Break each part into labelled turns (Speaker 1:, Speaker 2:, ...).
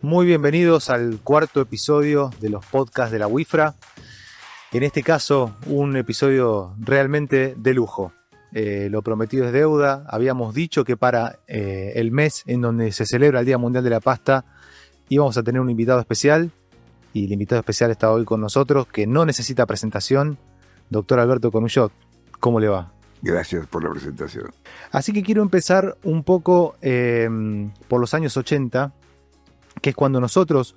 Speaker 1: Muy bienvenidos al cuarto episodio de los podcasts de la WIFRA. En este caso, un episodio realmente de lujo. Lo prometido es deuda. Habíamos dicho que para el mes en donde se celebra el Día Mundial de la Pasta íbamos a tener un invitado especial. Y el invitado especial está hoy con nosotros, que no necesita presentación. Doctor Alberto Cornullot, ¿cómo le va?
Speaker 2: Gracias por la presentación.
Speaker 1: Así que quiero empezar un poco por los años 80, que es cuando nosotros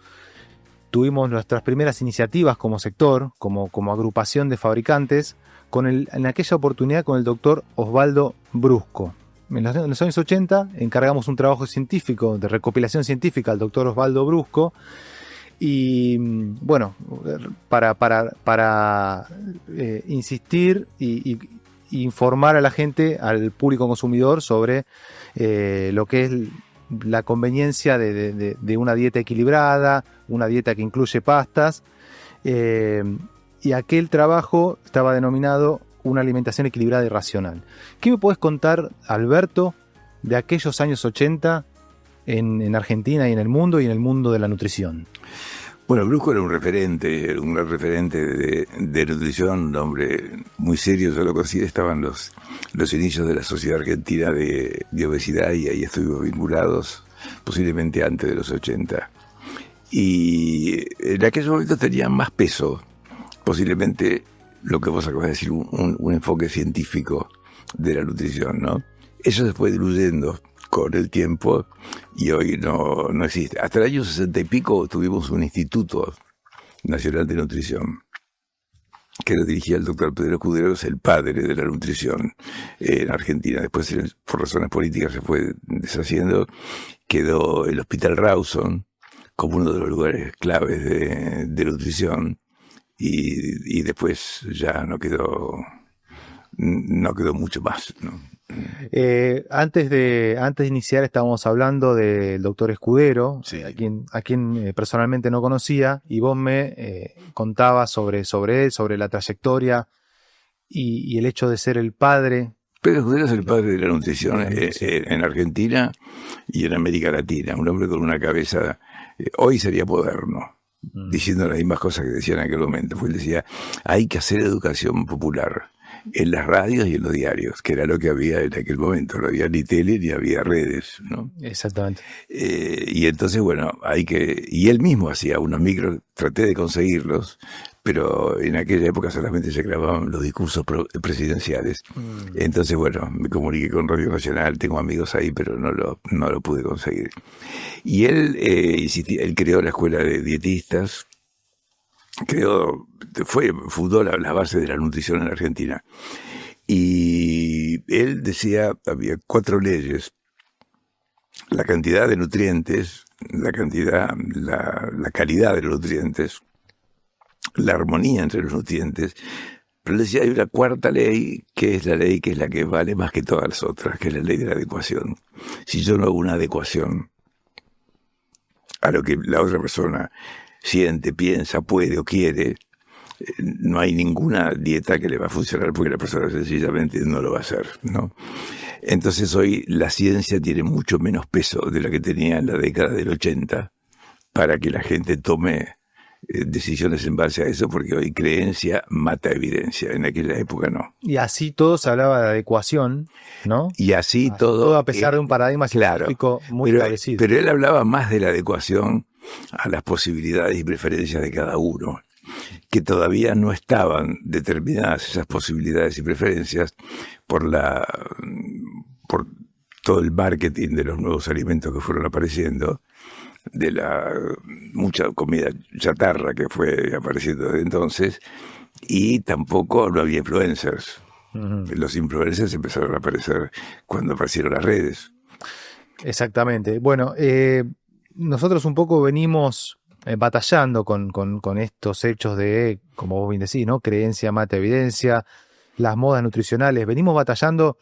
Speaker 1: tuvimos nuestras primeras iniciativas como sector, como agrupación de fabricantes, en aquella oportunidad con el doctor Osvaldo Brusco. En los años 80 encargamos un trabajo científico, de recopilación científica al doctor Osvaldo Brusco, y bueno, para insistir y informar a la gente, al público consumidor, sobre lo que es la conveniencia de una dieta equilibrada, una dieta que incluye pastas, y aquel trabajo estaba denominado una alimentación equilibrada y racional. ¿Qué me podés contar, Alberto, de aquellos años 80 en Argentina y en el mundo de la nutrición?
Speaker 2: Bueno, Brusco era un gran referente de nutrición, un hombre muy serio. Yo lo conocí, estaban los inicios de la Sociedad Argentina de Obesidad, y ahí estuvimos vinculados, posiblemente antes de los 80. Y en aquellos momentos tenían más peso, posiblemente lo que vos acabas de decir, un enfoque científico de la nutrición, ¿no? Eso se fue diluyendo con el tiempo y hoy no existe. Hasta el año 60 y pico tuvimos un Instituto Nacional de Nutrición que lo dirigía el doctor Pedro Escudero, es el padre de la nutrición en Argentina. Después, por razones políticas, se fue deshaciendo. Quedó el Hospital Rawson como uno de los lugares claves de nutrición, y después ya no quedó mucho más, ¿no?
Speaker 1: Antes de iniciar estábamos hablando del doctor Escudero,
Speaker 2: Sí.
Speaker 1: a quien personalmente no conocía, y vos me contabas sobre él, sobre la trayectoria y el hecho de ser el padre.
Speaker 2: Pedro Escudero es el padre de la nutrición en Argentina y en América Latina. Un hombre con una cabeza, hoy sería moderno, diciendo las mismas cosas que decía en aquel momento. Él decía, hay que hacer educación popular en las radios y en los diarios, que era lo que había en aquel momento. No había ni tele ni había redes, ¿no?
Speaker 1: Exactamente.
Speaker 2: Y entonces, bueno, y él mismo hacía unos micros, traté de conseguirlos, pero en aquella época solamente se grababan los discursos presidenciales. Entonces, bueno, me comuniqué con Radio Nacional, tengo amigos ahí, pero no lo pude conseguir. Y él creó la escuela de dietistas, fundó la base de la nutrición en Argentina. Y él decía, había 4 leyes: la cantidad de nutrientes, la calidad de los nutrientes, la armonía entre los nutrientes. Pero él decía, hay una 4ª ley, que es la ley que es la que vale más que todas las otras, que es la ley de la adecuación. Si yo no hago una adecuación a lo que la otra persona siente, piensa, puede o quiere, no hay ninguna dieta que le va a funcionar, porque la persona sencillamente no lo va a hacer, ¿no? Entonces hoy la ciencia tiene mucho menos peso de la que tenía en la década del 80 para que la gente tome decisiones en base a eso, porque hoy creencia mata evidencia. En aquella época no.
Speaker 1: Y así todo se hablaba de adecuación, ¿no?
Speaker 2: Y así todo
Speaker 1: a pesar de un paradigma científico muy establecido.
Speaker 2: Pero él hablaba más de la adecuación a las posibilidades y preferencias de cada uno, que todavía no estaban determinadas esas posibilidades y preferencias por todo el marketing de los nuevos alimentos que fueron apareciendo, de la mucha comida chatarra que fue apareciendo desde entonces, y tampoco no había influencers. Los influencers empezaron a aparecer cuando aparecieron las redes.
Speaker 1: Exactamente. Bueno, nosotros un poco venimos batallando con estos hechos de, como vos bien decís, ¿no? Creencia mata evidencia, las modas nutricionales. Venimos batallando.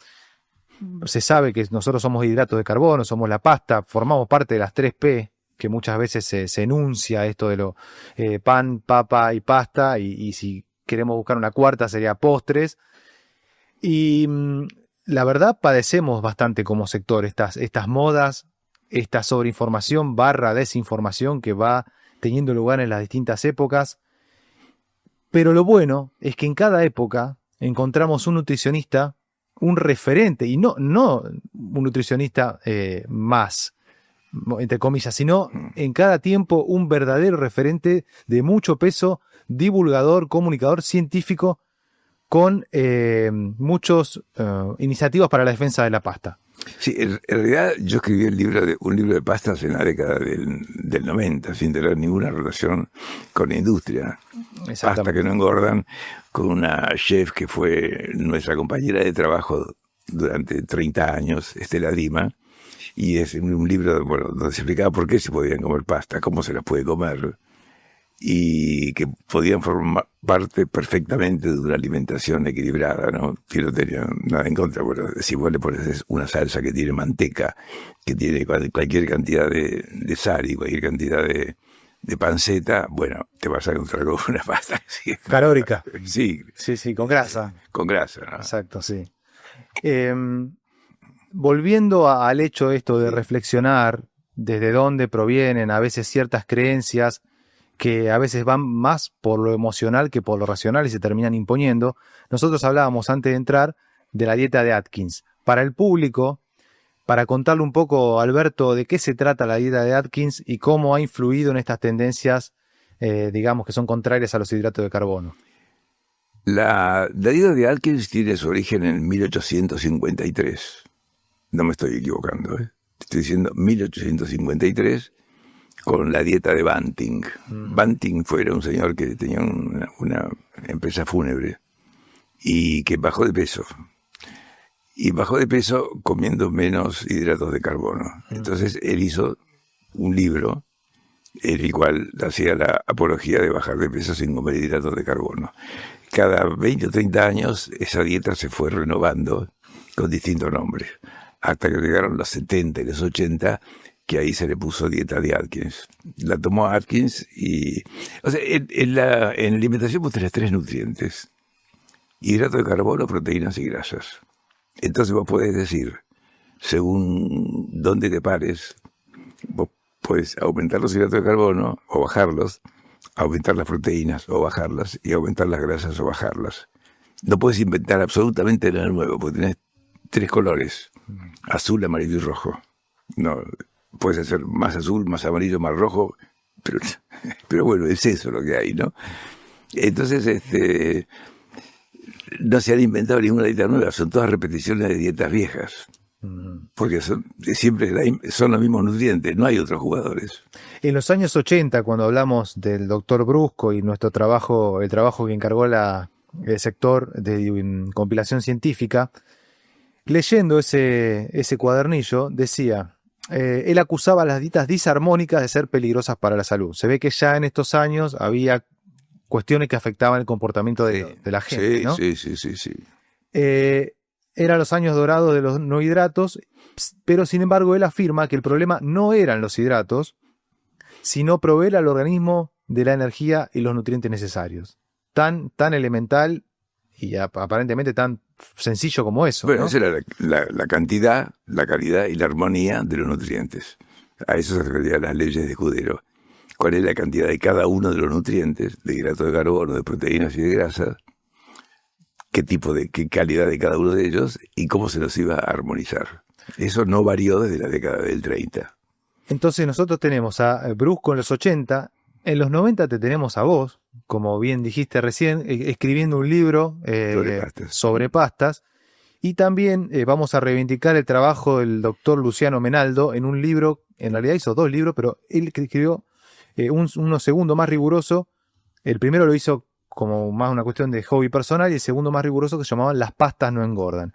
Speaker 1: Se sabe que nosotros somos hidratos de carbono, somos la pasta, formamos parte de las 3P, que muchas veces se enuncia esto de lo pan, papa y pasta, y si queremos buscar una 4ª sería postres. Y la verdad padecemos bastante como sector estas modas esta sobreinformación / desinformación que va teniendo lugar en las distintas épocas. Pero lo bueno es que en cada época encontramos un nutricionista, un referente, y no un nutricionista más, entre comillas, sino en cada tiempo un verdadero referente de mucho peso, divulgador, comunicador, científico, con muchas iniciativas para la defensa de la pasta.
Speaker 2: Sí, en realidad yo escribí un libro de pastas en la década del 90, sin tener ninguna relación con la industria. Pasta que no engordan, con una chef que fue nuestra compañera de trabajo durante 30 años, Estela Dima, y es un libro donde se explicaba por qué se podían comer pasta, cómo se las puede comer, y que podían formar parte perfectamente de una alimentación equilibrada, ¿no? Que no tenía nada en contra. Bueno, si vos le pones una salsa que tiene manteca, que tiene cualquier cantidad de sal y cualquier cantidad de panceta, bueno, te vas a encontrar con una pasta
Speaker 1: calórica.
Speaker 2: Sí.
Speaker 1: Sí, con grasa.
Speaker 2: Con grasa, ¿no?
Speaker 1: Exacto, sí. Volviendo al hecho esto de reflexionar desde dónde provienen a veces ciertas creencias que a veces van más por lo emocional que por lo racional y se terminan imponiendo. Nosotros hablábamos antes de entrar de la dieta de Atkins. Para el público, para contarle un poco, Alberto, de qué se trata la dieta de Atkins y cómo ha influido en estas tendencias, digamos, que son contrarias a los hidratos de carbono.
Speaker 2: La dieta de Atkins tiene su origen en 1853. No me estoy equivocando, ¿eh? Estoy diciendo 1853, con la dieta de Banting. Banting era un señor que tenía una empresa fúnebre y que bajó de peso. Y bajó de peso comiendo menos hidratos de carbono. Entonces él hizo un libro en el cual hacía la apología de bajar de peso sin comer hidratos de carbono. Cada 20 o 30 años esa dieta se fue renovando con distintos nombres, hasta que llegaron los 70 y los 80, que ahí se le puso dieta de Atkins. La tomó Atkins y... O sea, en la alimentación vos tenés 3 nutrientes: hidrato de carbono, proteínas y grasas. Entonces vos podés decir, según dónde te pares, vos podés aumentar los hidratos de carbono o bajarlos, aumentar las proteínas o bajarlas, y aumentar las grasas o bajarlas. No puedes inventar absolutamente nada nuevo, porque tenés 3 colores: azul, amarillo y rojo. No, puedes hacer más azul, más amarillo, más rojo, pero bueno, es eso lo que hay, ¿no? Entonces, no se han inventado ninguna dieta nueva, son todas repeticiones de dietas viejas. Porque siempre son los mismos nutrientes, no hay otros jugadores.
Speaker 1: En los años 80, cuando hablamos del doctor Brusco y nuestro trabajo, el trabajo que encargó el sector de compilación científica, leyendo ese cuadernillo, decía, él acusaba a las dietas disarmónicas de ser peligrosas para la salud. Se ve que ya en estos años había cuestiones que afectaban el comportamiento de la gente, ¿no?
Speaker 2: Sí.
Speaker 1: Eran los años dorados de los no hidratos, pero sin embargo él afirma que el problema no eran los hidratos, sino proveer al organismo de la energía y los nutrientes necesarios. Tan elemental y aparentemente tan sencillo como eso.
Speaker 2: Bueno,
Speaker 1: ¿no?
Speaker 2: esa era la cantidad, la calidad y la armonía de los nutrientes. A eso se referían las leyes de Escudero. ¿Cuál es la cantidad de cada uno de los nutrientes, de hidratos de carbono, de proteínas y de grasas? Qué calidad de cada uno de ellos y cómo se los iba a armonizar. Eso no varió desde la década del 30.
Speaker 1: Entonces nosotros tenemos a Brusco en los 80, en los 90 te tenemos a vos, como bien dijiste recién, escribiendo un libro sobre pastas, y también vamos a reivindicar el trabajo del doctor Luciano Menaldo en un libro, en realidad hizo 2 libros, pero él escribió uno segundo más riguroso. El primero lo hizo como más una cuestión de hobby personal y el segundo más riguroso que se llamaba Las pastas no engordan.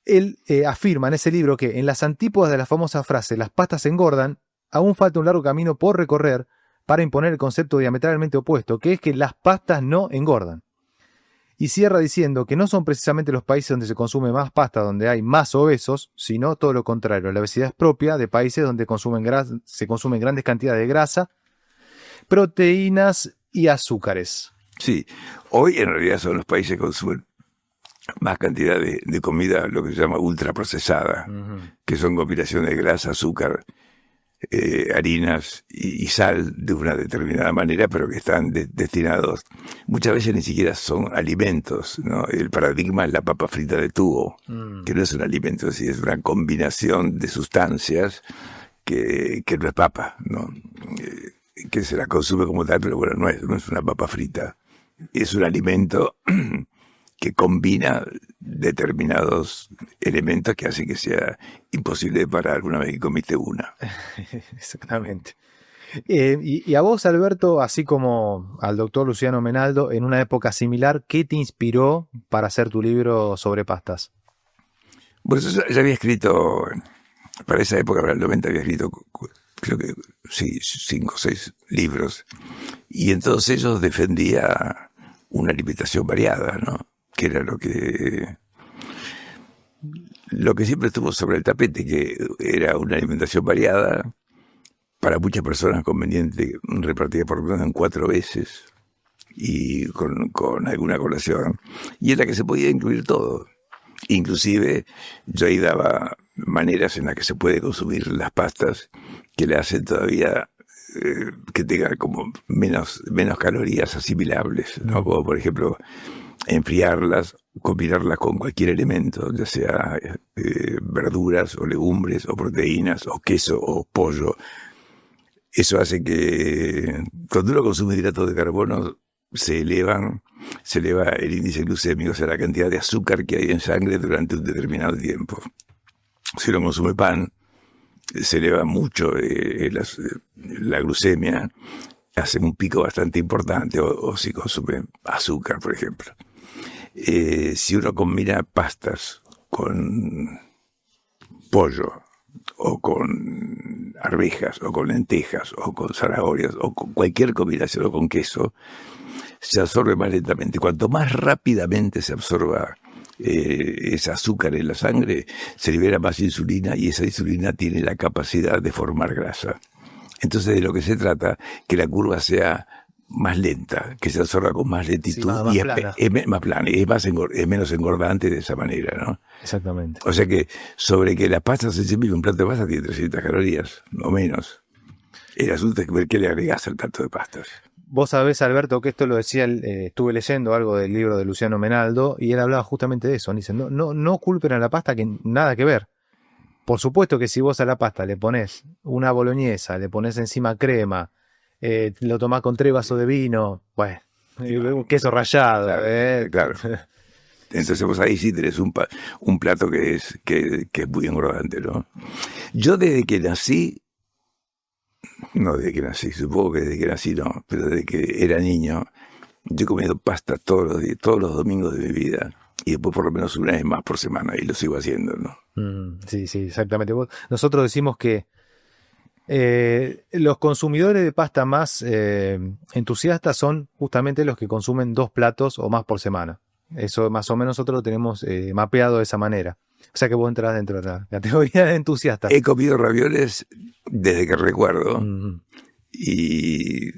Speaker 1: Él afirma en ese libro que en las antípodas de la famosa frase las pastas engordan, aún falta un largo camino por recorrer para imponer el concepto diametralmente opuesto, que es que las pastas no engordan. Y cierra diciendo que no son precisamente los países donde se consume más pasta donde hay más obesos, sino todo lo contrario. La obesidad es propia de países donde se consumen grandes cantidades de grasa, proteínas y azúcares.
Speaker 2: Sí, hoy en realidad son los países que consumen más cantidad de comida, lo que se llama ultraprocesada, que son combinaciones de grasa, azúcar, harinas y sal de una determinada manera, pero que están destinados, muchas veces ni siquiera son alimentos, ¿no? El paradigma es la papa frita de tubo, que no es un alimento, es una combinación de sustancias que no es papa, ¿no? Que se la consume como tal, pero bueno, no es una papa frita, es un alimento que combina determinados elementos que hacen que sea imposible de parar una vez que comiste una.
Speaker 1: Exactamente. Y a vos, Alberto, así como al doctor Luciano Menaldo, en una época similar, ¿qué te inspiró para hacer tu libro sobre pastas?
Speaker 2: Bueno, yo ya había escrito, para esa época, para el 90, había escrito, creo que sí, 5 o 6 libros, y en todos ellos defendía una alimentación variada, ¿no? Que era lo que siempre estuvo sobre el tapete, que era una alimentación variada, para muchas personas conveniente, repartida por lo menos en 4 veces, y con alguna colación, y en la que se podía incluir todo. Inclusive yo ahí daba maneras en las que se puede consumir las pastas que le hacen todavía que tengan como menos calorías asimilables, ¿no? Como por ejemplo enfriarlas, combinarlas con cualquier elemento, ya sea verduras o legumbres o proteínas o queso o pollo. Eso hace que cuando uno consume hidratos de carbono se eleva el índice glucémico, o sea, la cantidad de azúcar que hay en sangre durante un determinado tiempo. Si uno consume pan, se eleva mucho la glucemia, hace un pico bastante importante, o si consume azúcar, por ejemplo. Si uno combina pastas con pollo, o con arvejas, o con lentejas, o con zanahorias, o con cualquier combinación, o con queso, se absorbe más lentamente. Cuanto más rápidamente se absorba ese azúcar en la sangre, se libera más insulina, y esa insulina tiene la capacidad de formar grasa. Entonces, de lo que se trata, que la curva sea más lenta, que se absorba con más lentitud,
Speaker 1: sí, más
Speaker 2: y
Speaker 1: plana.
Speaker 2: es más plana, y es menos engordante de esa manera, ¿no?
Speaker 1: Exactamente.
Speaker 2: O sea que sobre que las pastas en sí mismo, un plato de pasta tiene 300 calorías, no menos. El asunto es ver qué le agregás al plato de pastas.
Speaker 1: Vos sabés, Alberto, que esto lo decía, estuve leyendo algo del libro de Luciano Menaldo y él hablaba justamente de eso. Dice, no culpen a la pasta, que nada que ver. Por supuesto que si vos a la pasta le pones una boloñesa, le pones encima crema, lo tomás con 3 vasos de vino, bueno, un queso rallado.
Speaker 2: Claro. Entonces vos ahí sí tenés un plato que es muy engordante, ¿no? Yo desde que nací, supongo que desde que nací no, pero desde que era niño, yo he comido pasta todos los días, todos los domingos de mi vida, y después por lo menos una vez más por semana, y lo sigo haciendo, ¿no?
Speaker 1: Sí, exactamente. Nosotros decimos que los consumidores de pasta más entusiastas son justamente los que consumen 2 platos o más por semana. Eso más o menos nosotros lo tenemos mapeado de esa manera. O sea que vos entras dentro de la categoría de entusiastas.
Speaker 2: He comido ravioles desde que recuerdo, y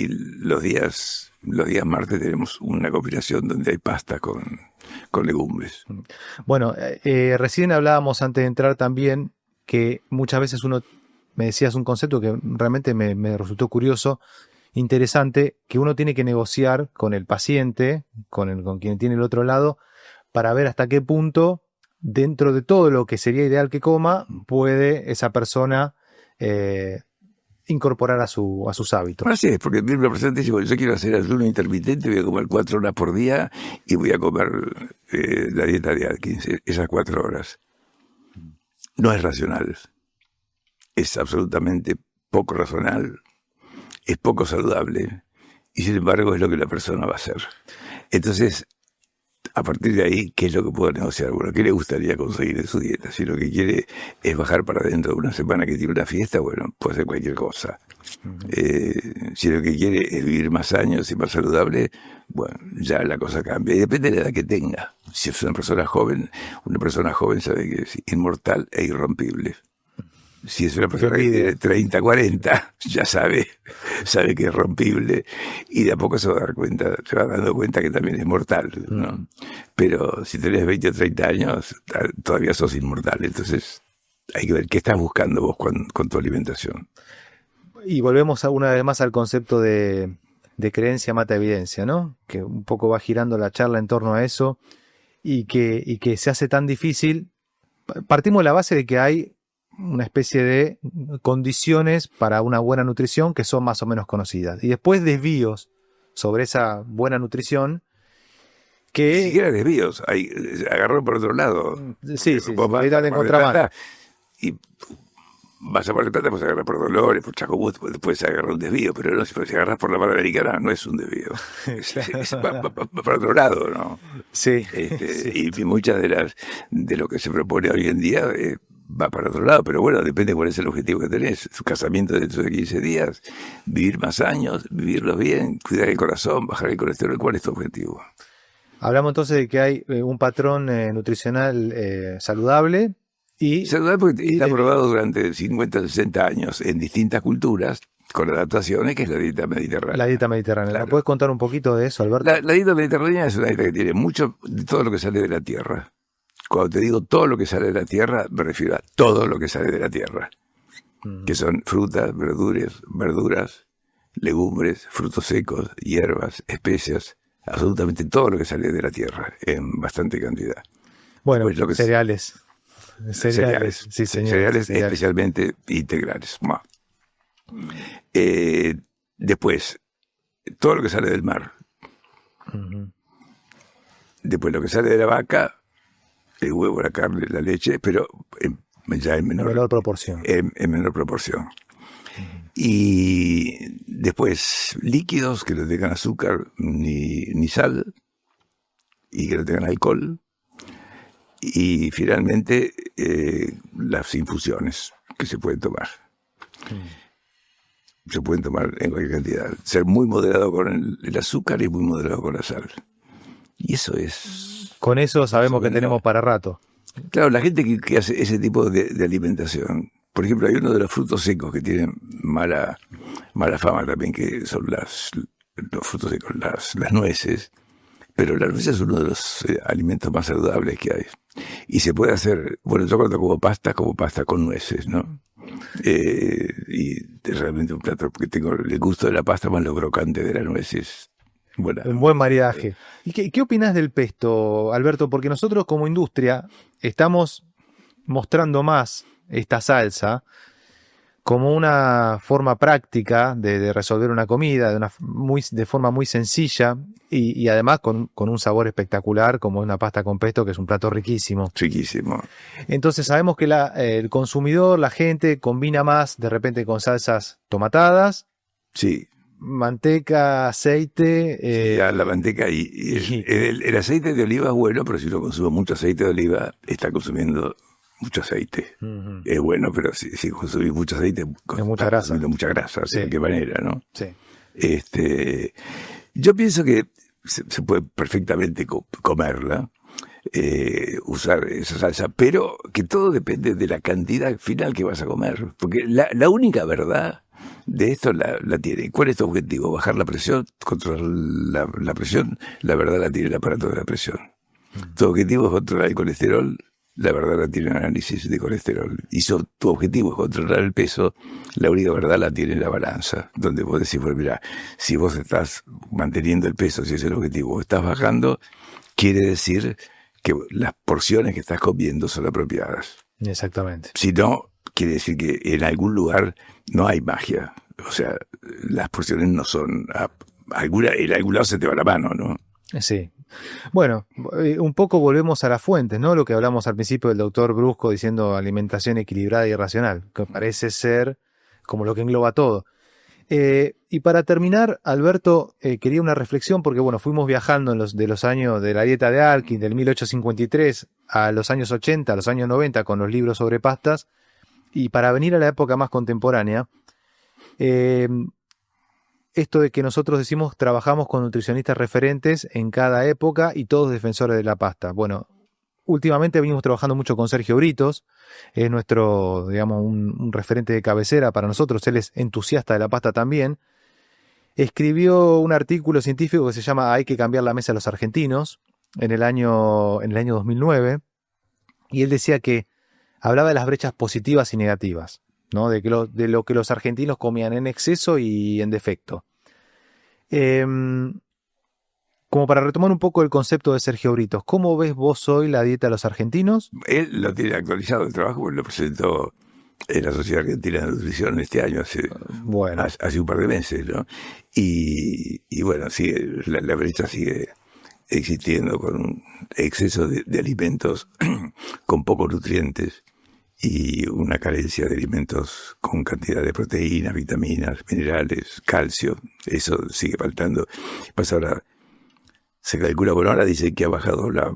Speaker 2: los días martes tenemos una combinación donde hay pasta con legumbres.
Speaker 1: Bueno, recién hablábamos antes de entrar también que muchas veces me decías un concepto que realmente me resultó curioso, interesante, que uno tiene que negociar con el paciente, con quien tiene el otro lado, para ver hasta qué punto, dentro de todo lo que sería ideal que coma, puede esa persona incorporar a sus hábitos.
Speaker 2: Así es, porque el paciente dice, bueno, yo quiero hacer ayuno intermitente, voy a comer 4 horas por día y voy a comer la dieta de Atkins, esas 4 horas. No es racional. Es absolutamente poco racional, es poco saludable, y sin embargo es lo que la persona va a hacer. Entonces, a partir de ahí, ¿qué es lo que puedo negociar? Bueno, ¿qué le gustaría conseguir en su dieta? Si lo que quiere es bajar para dentro de una semana que tiene una fiesta, bueno, puede ser cualquier cosa. Si lo que quiere es vivir más años y más saludable, bueno, ya la cosa cambia. Y depende de la edad que tenga. Si es una persona joven sabe que es inmortal e irrompible. Si es una persona que tiene 30, 40, ya sabe que es rompible y de a poco se va a dar cuenta, se va dando cuenta que también es mortal, ¿no? Pero si tenés 20 o 30 años, todavía sos inmortal. Entonces hay que ver qué estás buscando vos con tu alimentación.
Speaker 1: Y volvemos una vez más al concepto de creencia mata evidencia, ¿no? Que un poco va girando la charla en torno a eso y que se hace tan difícil. Partimos de la base de que hay una especie de condiciones para una buena nutrición que son más o menos conocidas. Y después desvíos sobre esa buena nutrición que...
Speaker 2: Ni siquiera desvíos, agarró por otro lado.
Speaker 1: Sí, ahí te encontrás.
Speaker 2: Y vas a Mar del Plata, pues agarrar por Dolores, por Chacobús, después agarrar un desvío, pero no, si agarras por la Panamericana no es un desvío. Va para otro lado, ¿no?
Speaker 1: Sí,
Speaker 2: sí. Y muchas de lo que se propone hoy en día va para otro lado, pero bueno, depende cuál es el objetivo que tenés. Su casamiento dentro de 15 días, vivir más años, vivirlos bien, cuidar el corazón, bajar el colesterol. ¿Cuál es tu objetivo?
Speaker 1: Hablamos entonces de que hay un patrón nutricional saludable.
Speaker 2: Saludable porque está probado durante 50, 60 años en distintas culturas, con adaptaciones, que es la dieta mediterránea.
Speaker 1: La dieta mediterránea.
Speaker 2: Claro.
Speaker 1: ¿Me puedes contar un poquito de eso, Alberto?
Speaker 2: La dieta mediterránea es una dieta que tiene mucho de todo lo que sale de la tierra. Cuando te digo todo lo que sale de la tierra, me refiero a todo lo que sale de la tierra. Que son frutas, verduras, legumbres, frutos secos, hierbas, especias, absolutamente todo lo que sale de la tierra, en bastante cantidad.
Speaker 1: Bueno,
Speaker 2: pues lo que
Speaker 1: cereales. Cereales, sí, señor.
Speaker 2: Cereales especialmente integrales. Después, todo lo que sale del mar. Después, lo que sale de la vaca, el huevo, la carne, la leche, pero ya en menor
Speaker 1: proporción.
Speaker 2: En menor proporción. Y después, líquidos que no tengan azúcar ni sal y que no tengan alcohol. Y finalmente, las infusiones que se pueden tomar. Se pueden tomar en cualquier cantidad. Ser muy moderado con el azúcar y muy moderado con la sal. Y eso es...
Speaker 1: Con eso sabemos que tenemos para rato.
Speaker 2: Claro, la gente que hace ese tipo de alimentación. Por ejemplo, hay uno de los frutos secos que tienen mala fama también, que son los frutos secos, las nueces. Pero la nuez es uno de los alimentos más saludables que hay. Y se puede hacer, bueno, yo cuando como pasta con nueces, ¿no? Y es realmente un plato, porque tengo el gusto de la pasta más lo crocante de las nueces. Bueno,
Speaker 1: un buen maridaje. ¿Y qué opinas del pesto, Alberto? Porque nosotros como industria estamos mostrando más esta salsa como una forma práctica de resolver una comida, de forma muy sencilla y además con un sabor espectacular, como una pasta con pesto, que es un plato riquísimo.
Speaker 2: Riquísimo.
Speaker 1: Entonces sabemos que el consumidor, la gente, combina más de repente con salsas tomatadas.
Speaker 2: Sí.
Speaker 1: Manteca, aceite.
Speaker 2: La manteca y el aceite de oliva es bueno, pero si uno consume mucho aceite de oliva, está consumiendo mucho aceite. Es bueno, pero si consumís mucho aceite,
Speaker 1: es mucha grasa.
Speaker 2: Mucha grasa, sí. De qué manera, ¿no?
Speaker 1: Sí.
Speaker 2: Yo pienso que se puede perfectamente comerla, usar esa salsa, pero que todo depende de la cantidad final que vas a comer. Porque la única verdad de esto la tiene. ¿Cuál es tu objetivo? ¿Bajar la presión? ¿Controlar la presión? La verdad la tiene el aparato de la presión. ¿Tu objetivo es controlar el colesterol? La verdad la tiene el análisis de colesterol. Y tu objetivo es controlar el peso, la única verdad la tiene la balanza, donde vos decís, bueno, mira, si vos estás manteniendo el peso, si es el objetivo, estás bajando, quiere decir que las porciones que estás comiendo son apropiadas.
Speaker 1: Exactamente.
Speaker 2: Si no, quiere decir que en algún lugar no hay magia. O sea, las porciones no son... en algún lado se te va la mano, ¿no?
Speaker 1: Sí. Bueno, un poco volvemos a las fuentes, ¿no? Lo que hablamos al principio del doctor Brusco diciendo alimentación equilibrada y racional, que parece ser como lo que engloba todo. Y para terminar, Alberto, quería una reflexión porque, bueno, fuimos viajando de los años de la dieta de Atkins, del 1853 a los años 80, a los años 90 con los libros sobre pastas, y para venir a la época más contemporánea, esto de que nosotros decimos trabajamos con nutricionistas referentes en cada época y todos defensores de la pasta. Bueno, últimamente venimos trabajando mucho con Sergio Britos, es nuestro, digamos, un referente de cabecera para nosotros, él es entusiasta de la pasta también. Escribió un artículo científico que se llama Hay que cambiar la mesa a los argentinos en el año 2009, y él decía que hablaba de las brechas positivas y negativas, ¿no? De lo que los argentinos comían en exceso y en defecto. Como para retomar un poco el concepto de Sergio Britos, ¿cómo ves vos hoy la dieta de los argentinos?
Speaker 2: Él lo tiene actualizado el trabajo, porque lo presentó en la Sociedad Argentina de Nutrición este año, hace un par de meses, ¿no? Y bueno, sigue, la brecha sigue existiendo con un exceso de alimentos con pocos nutrientes y una carencia de alimentos con cantidad de proteínas, vitaminas, minerales, calcio. Eso sigue faltando. Pasa ahora, se calcula, bueno, ahora dicen que ha bajado la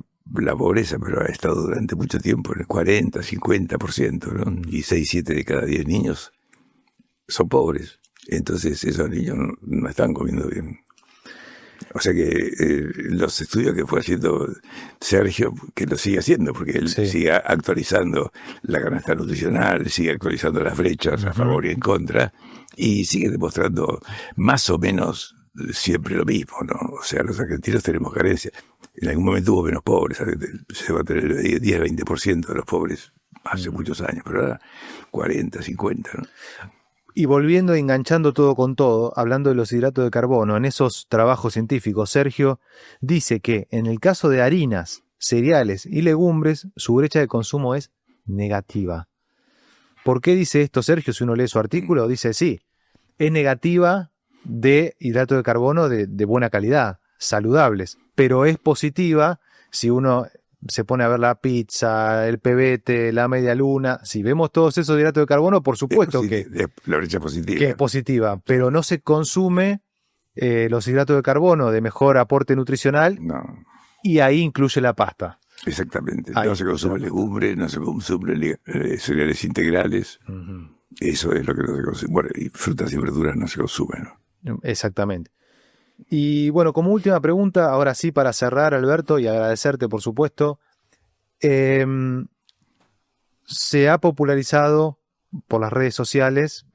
Speaker 2: pobreza, pero ha estado durante mucho tiempo en el 40, 50%, ¿no? Y 6, 7 de cada 10 niños son pobres. Entonces esos niños no están comiendo bien. O sea que los estudios que fue haciendo Sergio, que lo sigue haciendo, porque él sigue actualizando la canasta nutricional, sigue actualizando las brechas a favor y en contra, y sigue demostrando más o menos siempre lo mismo, ¿no? O sea, los argentinos tenemos carencia. En algún momento hubo menos pobres, se va a tener 10-20% de los pobres hace muchos años, pero ahora 40, 50, ¿no?
Speaker 1: Y volviendo, enganchando todo con todo, hablando de los hidratos de carbono, en esos trabajos científicos, Sergio dice que en el caso de harinas, cereales y legumbres, su brecha de consumo es negativa. ¿Por qué dice esto Sergio? Si uno lee su artículo, dice sí, es negativa de hidratos de carbono de buena calidad, saludables, pero es positiva si uno se pone a ver la pizza, el pebete, la media luna. Si vemos todos esos hidratos de carbono, por supuesto que
Speaker 2: la brecha positiva.
Speaker 1: Que es positiva, pero no se consume los hidratos de carbono de mejor aporte nutricional,
Speaker 2: no.
Speaker 1: Y ahí incluye la pasta.
Speaker 2: Exactamente. Ahí no se consume legumbre, no se consume cereales integrales. Uh-huh. Eso es lo que no se consume. Bueno, y frutas y verduras no se consumen, ¿no?
Speaker 1: Exactamente. Y bueno, como última pregunta, ahora sí para cerrar, Alberto, y agradecerte por supuesto, se ha popularizado por las redes sociales,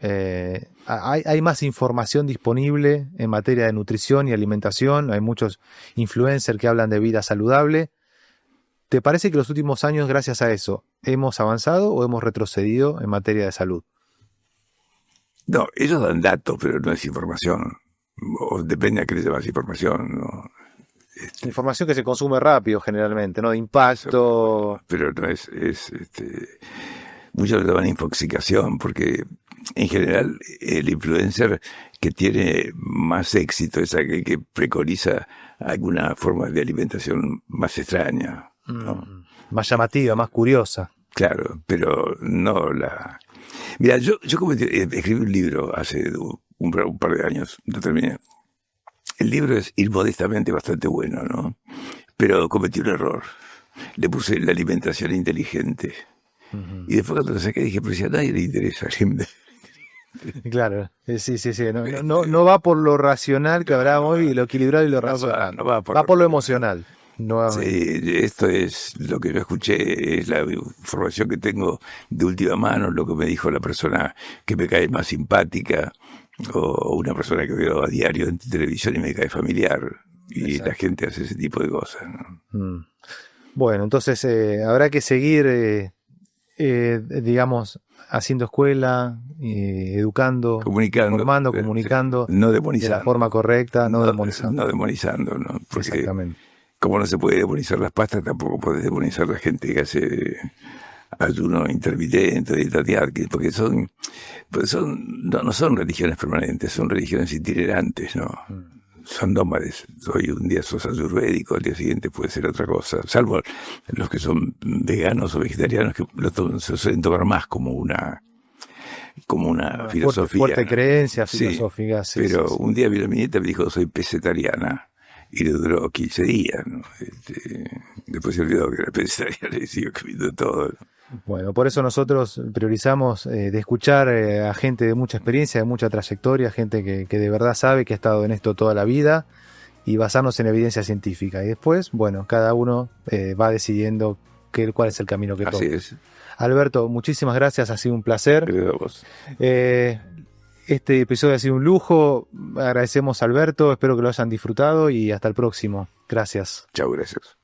Speaker 1: hay más información disponible en materia de nutrición y alimentación, hay muchos influencers que hablan de vida saludable. ¿Te parece que los últimos años, gracias a eso, hemos avanzado o hemos retrocedido en materia de salud?
Speaker 2: No, ellos dan datos, pero no es información. O depende a qué les llamas información, ¿no?
Speaker 1: Información que se consume rápido generalmente, ¿no? De impacto.
Speaker 2: Pero no muchos le llaman infoxicación, porque en general el influencer que tiene más éxito es aquel que preconiza alguna forma de alimentación más extraña, ¿no?
Speaker 1: Más llamativa, más curiosa.
Speaker 2: Claro, pero no la... Mira, yo escribí un libro hace un par de años, lo terminé. El libro es modestamente bastante bueno, ¿no? Pero cometí un error. Le puse la alimentación inteligente. Uh-huh. Y después cuando lo saqué dije, pero si a nadie le interesa.
Speaker 1: Claro, sí. No va por lo racional que hablamos hoy, lo equilibrado y lo racional.
Speaker 2: No va
Speaker 1: por lo emocional.
Speaker 2: Sí, esto es lo que yo escuché, es la información que tengo de última mano, lo que me dijo la persona que me cae más simpática, o una persona que veo a diario en televisión y me cae familiar. Y exacto. La gente hace ese tipo de cosas, ¿no?
Speaker 1: Bueno, entonces habrá que seguir, digamos, haciendo escuela, educando, formando, comunicando,
Speaker 2: no demonizando,
Speaker 1: de la forma correcta, no demonizando.
Speaker 2: No demonizando, ¿no? Porque
Speaker 1: exactamente.
Speaker 2: Como no se puede demonizar las pastas, tampoco puedes demonizar la gente que hace ayuno intermitente, dieta diárica, porque no son religiones permanentes, son religiones itinerantes, ¿no? Son nómades. Hoy un día sos ayurvédico, al día siguiente puede ser otra cosa, salvo los que son veganos o vegetarianos que se suelen tomar más como una filosofía.
Speaker 1: Fuerte creencia filosófica.
Speaker 2: Sí, pero sí. Un día mi nieta me dijo, soy pesetariana. Y le duró 15 días, ¿no? Después se olvidó que era pesetariana y siguió comiendo todo, ¿no?
Speaker 1: Bueno, por eso nosotros priorizamos de escuchar a gente de mucha experiencia, de mucha trayectoria, gente que de verdad sabe, que ha estado en esto toda la vida, y basarnos en evidencia científica. Y después, bueno, cada uno va decidiendo cuál es el camino que
Speaker 2: Así
Speaker 1: tomo.
Speaker 2: es.
Speaker 1: Alberto, muchísimas gracias, ha sido un placer.
Speaker 2: Creo a vos.
Speaker 1: Este episodio ha sido un lujo, agradecemos a Alberto, espero que lo hayan disfrutado y hasta el próximo. Gracias.
Speaker 2: Chau, gracias.